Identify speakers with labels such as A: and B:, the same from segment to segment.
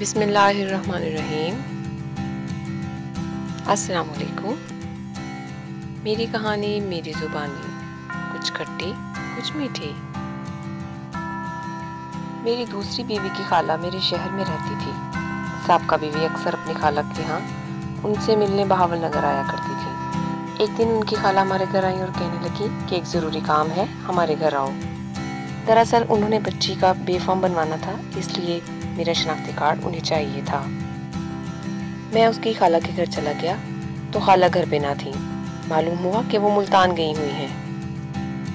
A: بسم اللہ الرحمن الرحیم۔ السلام علیکم۔ میری کہانی میری زبانی، کچھ کھٹی کچھ میٹھی۔ میری دوسری بیوی کی خالہ میرے شہر میں رہتی تھی۔ سابقہ بیوی اکثر اپنی خالہ کے ہاں ان سے ملنے بہاول نگر آیا کرتی تھی۔ ایک دن ان کی خالہ ہمارے گھر آئی اور کہنے لگی کہ ایک ضروری کام ہے، ہمارے گھر آؤ۔ دراصل انہوں نے بچی کا بے فارم بنوانا تھا، اس لیے میرا شناختی کارڈ انہیں چاہیے تھا۔ میں اس کی خالہ کے گھر چلا گیا تو خالہ گھر پہ نہ تھی۔ معلوم ہوا کہ وہ ملتان گئی ہوئی ہیں۔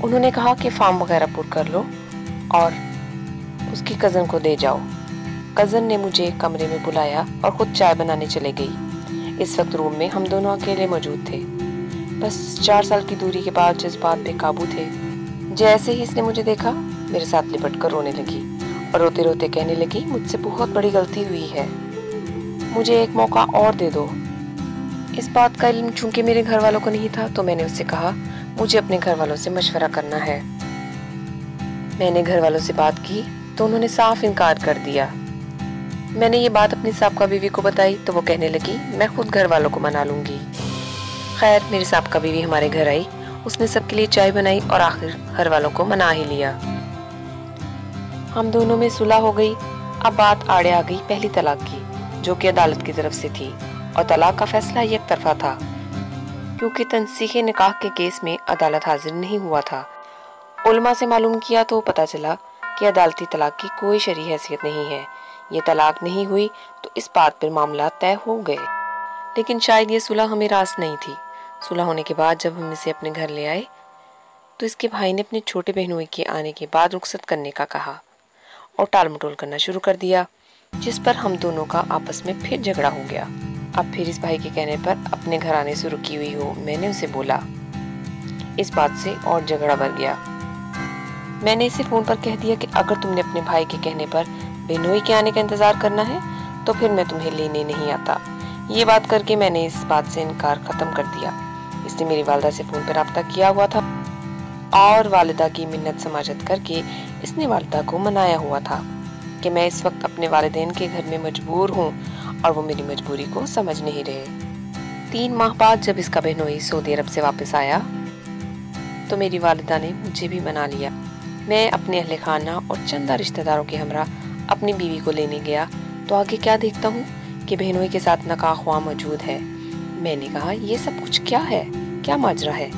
A: انہوں نے کہا کہ فارم وغیرہ پر کر لو اور اس کی کزن کو دے جاؤ۔ کزن نے مجھے کمرے میں بلایا اور خود چائے بنانے چلے گئی۔ اس وقت روم میں ہم دونوں اکیلے موجود تھے۔ بس 4 سال کی دوری کے بعد جذبات بے قابو تھے۔ جیسے ہی اس نے مجھے دیکھا میرے ساتھ لپٹ کر رونے لگی اور روتے روتے کہنے لگی مجھ سے بہت بڑی غلطی ہوئی ہے، مجھے ایک موقع اور دے دو۔ اس بات کا علم چونکہ میرے گھر والوں کو نہیں تھا تو میں نے اس سے کہا مجھے اپنے گھر والوں سے مشورہ کرنا ہے۔ میں نے گھر والوں سے بات کی تو انہوں نے صاف انکار کر دیا۔ میں نے یہ بات اپنی سابقہ بیوی کو بتائی تو وہ کہنے لگی میں خود گھر والوں کو منا لوں گی۔ خیر میری سابقہ بیوی ہمارے گھر آئی، اس نے سب کے لیے چائے بنائی اور آخر گھر والوں کو منا ہی لیا۔ ہم دونوں میں صلح ہو گئی۔ اب بات آڑے آ گئی پہلی طلاق کی، جو کہ عدالت کی طرف سے تھی اور طلاق کا فیصلہ یک طرفہ تھا، کیونکہ تنسیخ نکاح کے کیس میں عدالت حاضر نہیں ہوا تھا۔ علماء سے معلوم کیا تو پتہ چلا کہ عدالتی طلاق کی کوئی شرعی حیثیت نہیں ہے۔ یہ طلاق نہیں ہوئی تو اس بات پر معاملات طے ہو گئے۔ لیکن شاید یہ صلح ہمیں راس نہیں تھی۔ صلح ہونے کے بعد جب ہم اسے اپنے گھر لے آئے تو اس کے بھائی نے اپنے چھوٹے بہنوئی کے آنے کے بعد رخصت کرنے کا کہا اور ٹال مٹول کرنا شروع کر دیا، جس پر ہم دونوں کا آپس میں پھر جھگڑا ہو گیا۔ اب پھر اس بھائی کے کہنے پر اپنے گھر آنے سے رکی ہوئی ہو، میں نے اسے بولا۔ اس بات سے اور جھگڑا بڑھ گیا۔ میں نے اسے فون پر کہہ دیا کہ اگر تم نے اپنے بھائی کے کہنے پر بہنوئی کے آنے کا انتظار کرنا ہے تو پھر میں تمہیں لینے نہیں آتا۔ یہ بات کر کے میں نے اس بات سے انکار ختم کر دیا۔ اس نے میری والدہ سے فون پر رابطہ کیا ہوا تھا اور والدہ کی منت سماجت کر کے اس نے والدہ کو منایا ہوا تھا کہ میں اس وقت اپنے والدین کے گھر میں مجبور ہوں اور وہ میری مجبوری کو سمجھ نہیں رہے۔ 3 ماہ بعد جب اس کا بہنوئی سعودی عرب سے واپس آیا تو میری والدہ نے مجھے بھی منا لیا۔ میں اپنے اہل خانہ اور چندہ رشتہ داروں کے ہمراہ اپنی بیوی کو لینے گیا تو آگے کیا دیکھتا ہوں کہ بہنوئی کے ساتھ نکاح خواہ موجود ہے۔ میں نے کہا یہ سب کچھ کیا ہے، کیا ماجرا ہے؟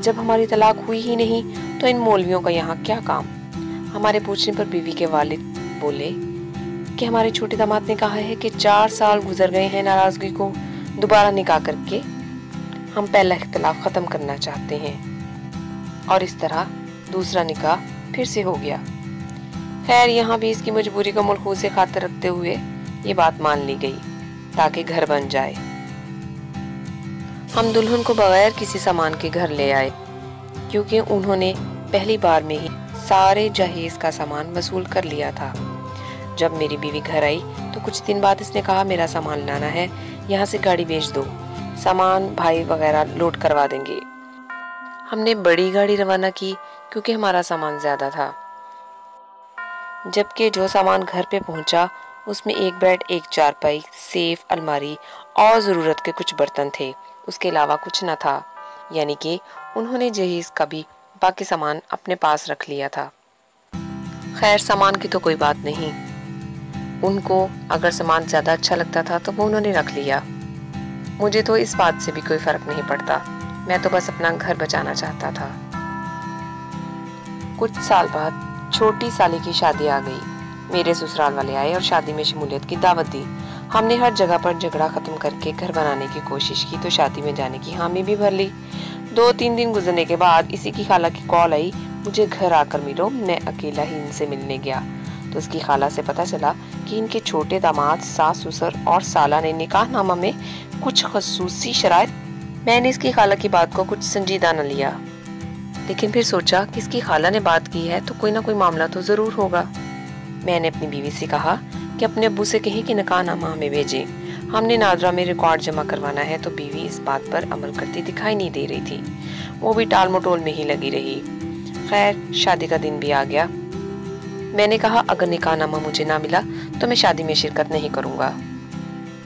A: جب ہماری طلاق ہوئی ہی نہیں تو ان مولویوں کا یہاں کیا کام؟ ہمارے پوچھنے پر بیوی کے والد بولے کہ ہمارے چھوٹے داماد نے کہا ہے کہ 4 سال گزر گئے ہیں ناراضگی کو دوبارہ نکاح کر کے ہم پہلا اختلاف ختم کرنا چاہتے ہیں، اور اس طرح دوسرا نکاح پھر سے ہو گیا۔ خیر یہاں بھی اس کی مجبوری کو ملحوظ خاطر رکھتے ہوئے یہ بات مان لی گئی تاکہ گھر بن جائے۔ ہم دلہن کو بغیر کسی سامان کے گھر لے آئے کیونکہ انہوں نے پہلی بار میں ہی سارے جہیز کا سامان وصول کر لیا تھا۔ جب میری بیوی گھر آئی تو کچھ دن بعد اس نے کہا میرا سامان لانا ہے، یہاں سے گاڑی بھیج دو، سامان بھائی وغیرہ لوڈ کروا دیں گے۔ ہم نے بڑی گاڑی روانہ کی کیونکہ ہمارا سامان زیادہ تھا، جبکہ جو سامان گھر پہ پہنچا اس میں 1 بیڈ، 1 چارپائی، سیف، الماری اور ضرورت کے کچھ برتن تھے، اس کے علاوہ کچھ نہ تھا۔ یعنی کہ انہوں نے جہیز کا بھی باقی سامان اپنے پاس رکھ لیا تھا۔ خیر سامان کی تو کوئی بات نہیں، ان کو اگر سامان زیادہ اچھا لگتا تھا تو وہ انہوں نے رکھ لیا۔ مجھے تو اس بات سے بھی کوئی فرق نہیں پڑتا، میں تو بس اپنا گھر بچانا چاہتا تھا۔ کچھ سال بعد چھوٹی سالی کی شادی آ گئی۔ میرے سسرال والے آئے اور شادی میں شمولیت کی دعوت دی۔ ہم نے ہر جگہ پر جھگڑا ختم کر کے گھر بنانے کی کوشش کی تو شادی میں جانے کی حامی بھی بھر لی۔ 2-3 دن گزرنے کے بعد اسی کی خالہ کی کال آئی مجھے گھر آ کر ملو۔ میں اکیلا ہی ان سے ملنے گیا تو اس کی خالہ سے پتہ چلا کہ ان کے چھوٹے داماد، ساس سسر اور سالہ نے نکاح نامہ میں کچھ خصوصی شرائط۔ میں نے اس کی خالہ کی بات کو کچھ سنجیدہ نہ لیا، لیکن پھر سوچا کہ اس کی خالہ نے بات کی ہے تو کوئی نہ کوئی معاملہ تو ضرور ہوگا۔ میں نے اپنی بیوی سے کہا کہ اپنے ابو سے کہیں کہ نکاح نامہ ہمیں بھیجیں، ہم نے نادرہ میں ریکارڈ جمع کروانا ہے، تو بیوی اس بات پر عمل کرتی دکھائی نہیں دے رہی تھی، وہ بھی ٹال مٹول میں ہی لگی رہی۔ خیر شادی کا دن بھی آ گیا۔ میں نے کہا اگر نکاح نامہ مجھے نہ ملا तो मैं शादी में शिरकत नहीं करूँगा।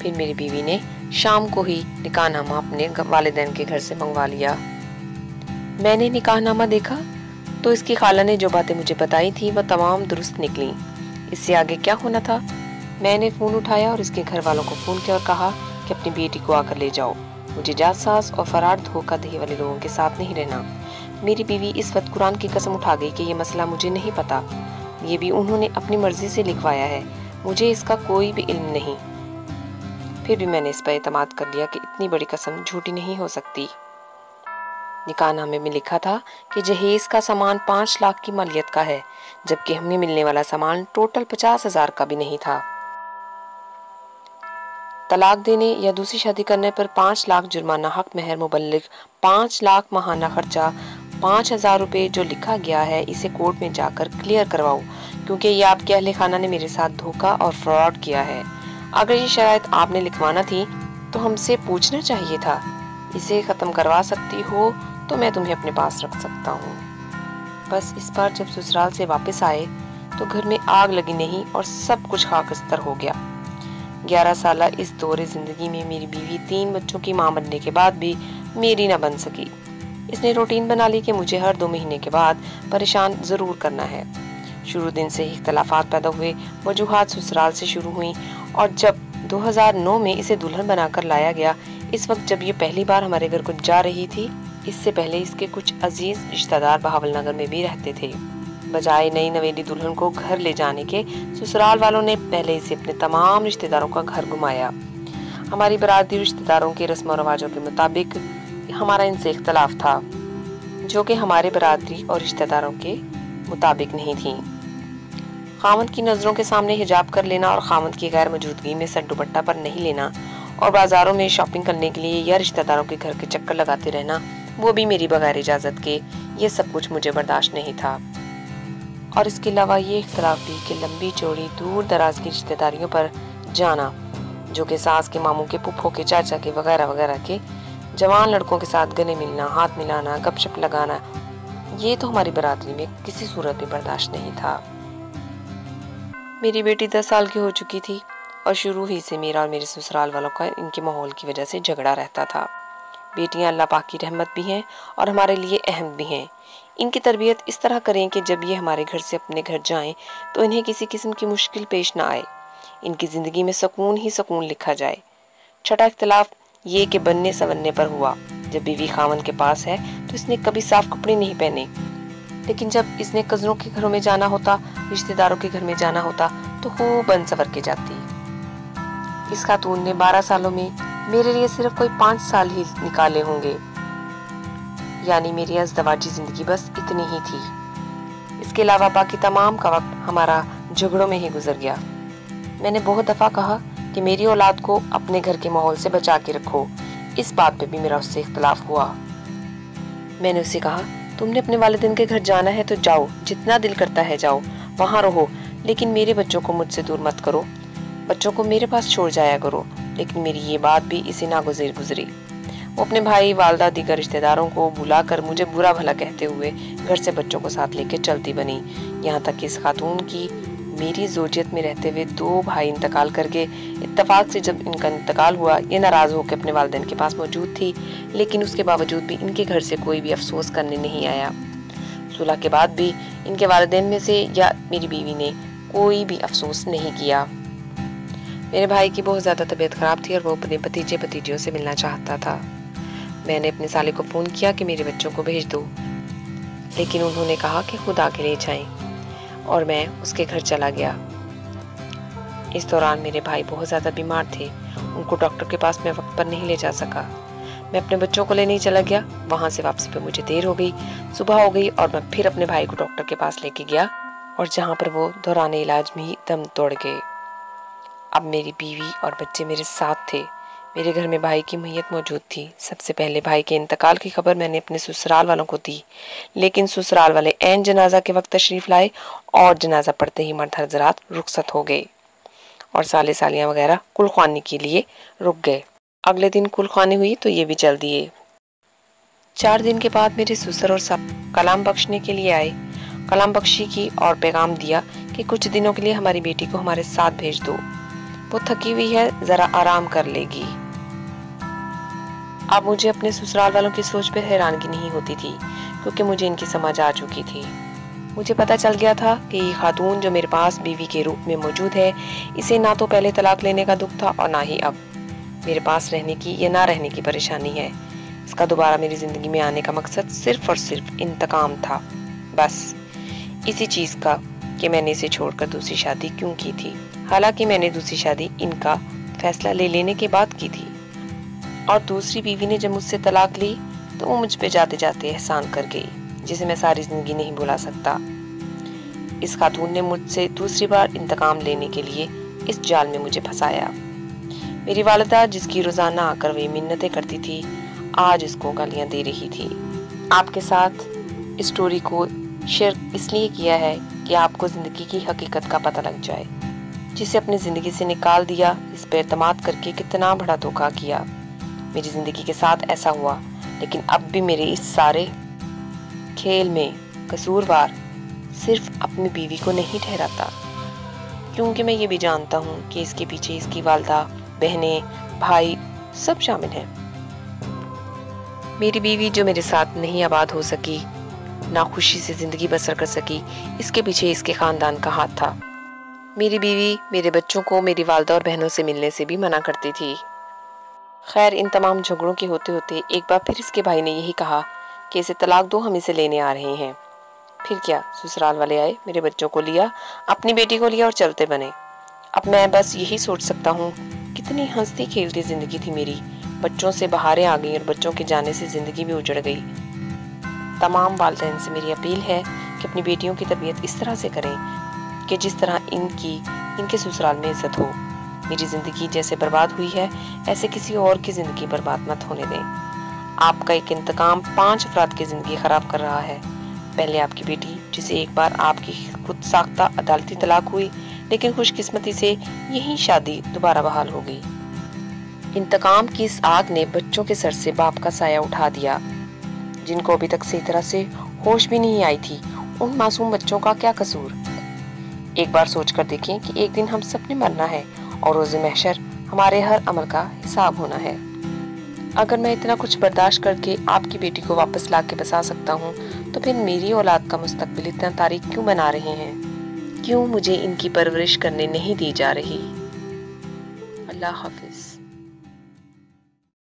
A: फिर मेरी बीवी ने शाम को ही निकाहनामा अपने वालिदैन के घर से मंगवा लिया। मैंने निकाहनामा देखा तो इसकी खाला ने जो बातें मुझे बताई थी वह तमाम दुरुस्त निकली। इससे आगे क्या होना था? मैंने फ़ोन उठाया और इसके घर वालों को फ़ोन किया और कहा कि अपनी बेटी को आकर ले जाओ, मुझे जासूस और फरार धोखाधड़ी वाले लोगों के साथ नहीं रहना। मेरी बीवी इस वक्त कुरान की कसम उठा गई कि ये मसला मुझे नहीं पता, ये भी उन्होंने अपनी मर्जी से लिखवाया है, मुझे इसका कोई भी इल्म नहीं। फिर भी मैंने इस पर एतमाद कर लिया कि इतनी बड़ी कसम झूठी नहीं हो सकती। निकाहनामे में लिखा था कि जहेज का सामान 5 लाख की मालियत का है, जबकि हमें मिलने वाला सामान टोटल 50,000 का भी नहीं था। तलाक देने या दूसरी शादी करने पर 5 लाख जुर्माना, हक महर मुबल्लिग 5 लाख, माहाना खर्चा 5,000 रुपए जो लिखा गया है, इसे कोर्ट में जाकर क्लियर करवाओ, क्योंकि ये आपके अहले खाना ने मेरे साथ धोखा और फ्रॉड किया है। अगर ये शराइत आपने लिखवाना थी तो हमसे पूछना चाहिए था। इसे ख़त्म करवा सकती हो तो मैं तुम्हें अपने पास रख सकता हूँ। बस इस बार जब ससुराल से वापस आए तो घर में आग लगी नहीं और सब कुछ खाकस्तर हो गया। 11 साल इस दौरे ज़िंदगी में मेरी बीवी 3 बच्चों की मां बनने के बाद भी मेरी न बन सकी। इसने रूटीन बना ली कि मुझे हर 2 महीने के बाद परेशान ज़रूर करना है। शुरू दिन से ही इख्तलाफात पैदा हुए, वजूहात ससुराल से शुरू हुई और जब 2009 में इसे दुल्हन बनाकर लाया गया, इस वक्त जब ये पहली बार हमारे घर को जा रही थी, इससे पहले इसके कुछ अजीज रिश्तेदार बहावल नगर में भी रहते थे। बजाय नई नवेली दुल्हन को घर ले जाने के, ससुराल वालों ने पहले इसे अपने तमाम रिश्तेदारों का घर घुमाया। हमारी बरादरी रिश्तेदारों के रस्म और रवाजों के मुताबिक हमारा इनसे इख्तलाफ था, जो कि हमारे बरादरी और रिश्तेदारों के मुताबिक नहीं थी। खामद की नज़रों के सामने हिजाब कर लेना और खामद की गैर मौजूदगी में सर दुपट्टा पर नहीं लेना और बाजारों में शॉपिंग करने के लिए या रिश्तेदारों के घर के चक्कर लगाते रहना, वो भी मेरी बगैर इजाज़त के, ये सब कुछ मुझे बर्दाश्त नहीं था। और इसके अलावा ये इख्तलाफ भी कि लंबी चौड़ी दूर दराज की रिश्तेदारियों पर जाना, जो कि सास के, मामू के, पुप्पो के, चाचा के वगैरह वगैरह के जवान लड़कों के साथ गले मिलना, हाथ मिलाना, गपशप लगाना, ये तो हमारी बरादरी में किसी सूरत में बर्दाश्त नहीं था। मेरी बेटी 10 साल की हो चुकी थी और शुरू ही से मेरा और मेरे ससुराल वालों का इनके माहौल की वजह से झगड़ा रहता था। बेटियां अल्लाह पाक की रहमत भी हैं और हमारे लिए अहम भी हैं। इनकी तरबियत इस तरह करें कि जब ये हमारे घर से अपने घर जाएं तो इन्हें किसी किस्म की मुश्किल पेश ना आए, इनकी ज़िंदगी में सुकून ही सुकून लिखा जाए। छठा इख्तलाफ ये कि बनने संवरने पर हुआ। जब बीवी खामन के पास है तो इसने कभी साफ कपड़े नहीं पहने, लेकिन जब इसने कज़नों के घरों में जाना होता, रिश्तेदारों के घर में जाना होता तो खूब बन संवर के जाती। इस खातून ने 12 सालों में मेरे लिए सिर्फ कोई 5 साल ही निकाले होंगे, यानी मेरी अज़दवाजी जिंदगी बस इतनी ही थी। इसके अलावा बाकी तमाम का वक्त हमारा झगड़ों में ही गुजर गया। मैंने बहुत दफ़ा कहा कि मेरी औलाद को अपने घर के माहौल से बचा के रखो। इस बात पे भी मेरा उससे इख्तलाफ हुआ। मैंने उससे कहा, तुमने अपने वालिदैन के घर जाना है तो जाओ, जितना दिल करता है जाओ, वहाँ रहो, लेकिन मेरे बच्चों को मुझसे दूर मत करो। बच्चों को मेरे पास छोड़ जाया करो। लेकिन मेरी ये बात भी इसे नागुज़ीर गुजरी। वो अपने भाई, वालदा, दीगर रिश्तेदारों को बुलाकर मुझे बुरा भला कहते हुए घर से बच्चों को साथ लेकर चलती बनी। यहाँ तक कि इस खातून की मेरी ज़ौजियत में रहते हुए 2 भाई इंतकाल करके, इत्तफाक से जब इनका इंतकाल हुआ, ये नाराज़ होकर अपने वालिदैन के पास मौजूद थी, लेकिन उसके बावजूद भी इनके घर से कोई भी अफसोस करने नहीं आया। सुलह के बाद भी इनके वालिदैन में से या मेरी बीवी ने कोई भी अफसोस नहीं किया। मेरे भाई की बहुत ज़्यादा तबीयत ख़राब थी और वो अपने भतीजे भतीजियों से मिलना चाहता था। मैंने अपने साले को फ़ोन किया कि मेरे बच्चों को भेज दो, लेकिन उन्होंने कहा कि खुद आके ले जाएं, और मैं उसके घर चला गया। इस दौरान मेरे भाई बहुत ज़्यादा बीमार थे, उनको डॉक्टर के पास मैं वक्त पर नहीं ले जा सका। मैं अपने बच्चों को लेने चला गया। वहाँ से वापसी पे मुझे देर हो गई, सुबह हो गई और मैं फिर अपने भाई को डॉक्टर के पास लेके गया, और जहाँ पर वो दौरान इलाज में ही दम तोड़ गए। अब मेरी बीवी और बच्चे मेरे साथ थे। मेरे घर में भाई की मैयत मौजूद थी। सबसे पहले भाई के इंतकाल की खबर मैंने अपने ससुराल वालों को दी, लेकिन ससुराल वाले ऐन जनाजा के वक्त तशरीफ लाए और जनाजा पढ़ते ही मर्द हज़रात रुखसत हो गए और साले सालियाँ वगैरह कुलख्वानी के लिए रुक गए। अगले दिन कुलख्वानी हुई तो ये भी चल दिए। 4 दिन के बाद मेरे ससुर और सब कलाम बख्शने के लिए आए। कलाम बख्शी की और पैगाम दिया कि कुछ दिनों के लिए हमारी बेटी को हमारे साथ भेज दो, वो थकी हुई है, जरा आराम कर लेगी। अब मुझे अपने ससुराल वालों की सोच पर हैरानगी नहीं होती थी, क्योंकि मुझे इनकी समझ आ चुकी थी। मुझे पता चल गया था कि ये खातून जो मेरे पास बीवी के रूप में मौजूद है, इसे ना तो पहले तलाक लेने का दुख था और ना ही अब मेरे पास रहने की या ना रहने की परेशानी है। इसका दोबारा मेरी जिंदगी में आने का मकसद सिर्फ और सिर्फ इंतकाम था, बस इसी चीज का कि मैंने इसे छोड़कर दूसरी शादी क्यों की थी। हालांकि मैंने दूसरी शादी इनका फैसला ले लेने के बाद की थी, और दूसरी बीवी ने जब मुझसे तलाक ली तो वो मुझ पे जाते जाते एहसान कर गई, जिसे मैं सारी जिंदगी नहीं भुला सकता। इस खातून ने मुझसे दूसरी बार इंतकाम लेने के लिए इस जाल में मुझे फंसाया। मेरी वालिदा, जिसकी रोजाना आकर वे मिन्नतें करती थी, आज इसको गालियां दे रही थी। आपके साथ इस स्टोरी को शेयर इसलिए किया है कि आपको जिंदगी की हकीकत का पता लग जाए। जिसे अपनी जिंदगी से निकाल दिया, इस पर एतमाद करके कितना बड़ा धोखा किया। मेरी जिंदगी के साथ ऐसा हुआ, लेकिन अब भी मेरे इस सारे खेल में कसूरवार सिर्फ अपनी बीवी को नहीं ठहराता, क्योंकि मैं ये भी जानता हूँ कि इसके पीछे इसकी वालिदा, बहनें, भाई सब शामिल हैं। मेरी बीवी जो मेरे साथ नहीं आबाद हो सकी, ना खुशी से जिंदगी बसर कर सकी, इसके पीछे इसके खानदान का हाथ था। मेरी बीवी मेरे बच्चों को मेरी वालिदा और बहनों से मिलने से भी मना करती थी। खैर, इन तमाम झगड़ों के होते होते एक बार फिर इसके भाई ने यही कहा कि इसे तलाक दो, हम इसे लेने आ रहे हैं। फिर क्या, ससुराल वाले आए, मेरे बच्चों को लिया, अपनी बेटी को लिया और चलते बने। अब मैं बस यही सोच सकता हूँ, कितनी हंसती खेलती जिंदगी थी मेरी। बच्चों से बहारें आ गई और बच्चों के जाने से जिंदगी भी उजड़ गई। तमाम वालिदैन से मेरी अपील है कि अपनी बेटियों की तरबियत इस तरह से करें कि जिस तरह इनके ससुराल में इज्जत हो। मेरी जिंदगी जैसे बर्बाद हुई है, ऐसे किसी और की जिंदगी बर्बाद मत होने दें। आपका एक इंतकाम 5 अफराद की जिंदगी खराब कर रहा है। पहले आपकी बेटी, जिसे एक बार आपकी खुद साख्ता अदालती तलाक हुई, लेकिन खुशकिस्मती से यही शादी दोबारा बहाल हो गई। इंतकाम की इस आग ने बच्चों के सर से बाप का साया उठा दिया, जिनको अभी तक सही तरह से होश भी नहीं आई थी। उन मासूम बच्चों का क्या कसूर? एक बार सोचकर देखें कि एक दिन हम सब ने मरना है और रोज़े महशर हमारे हर अमल का हिसाब होना है। अगर मैं इतना कुछ बर्दाश्त करके आपकी बेटी को वापस ला के बसा सकता हूँ, तो फिर मेरी औलाद का मुस्तकबिल इतना तारीक क्यों बना रहे हैं? क्यों मुझे इनकी परवरिश करने नहीं दी जा रही? अल्लाह हाफिज।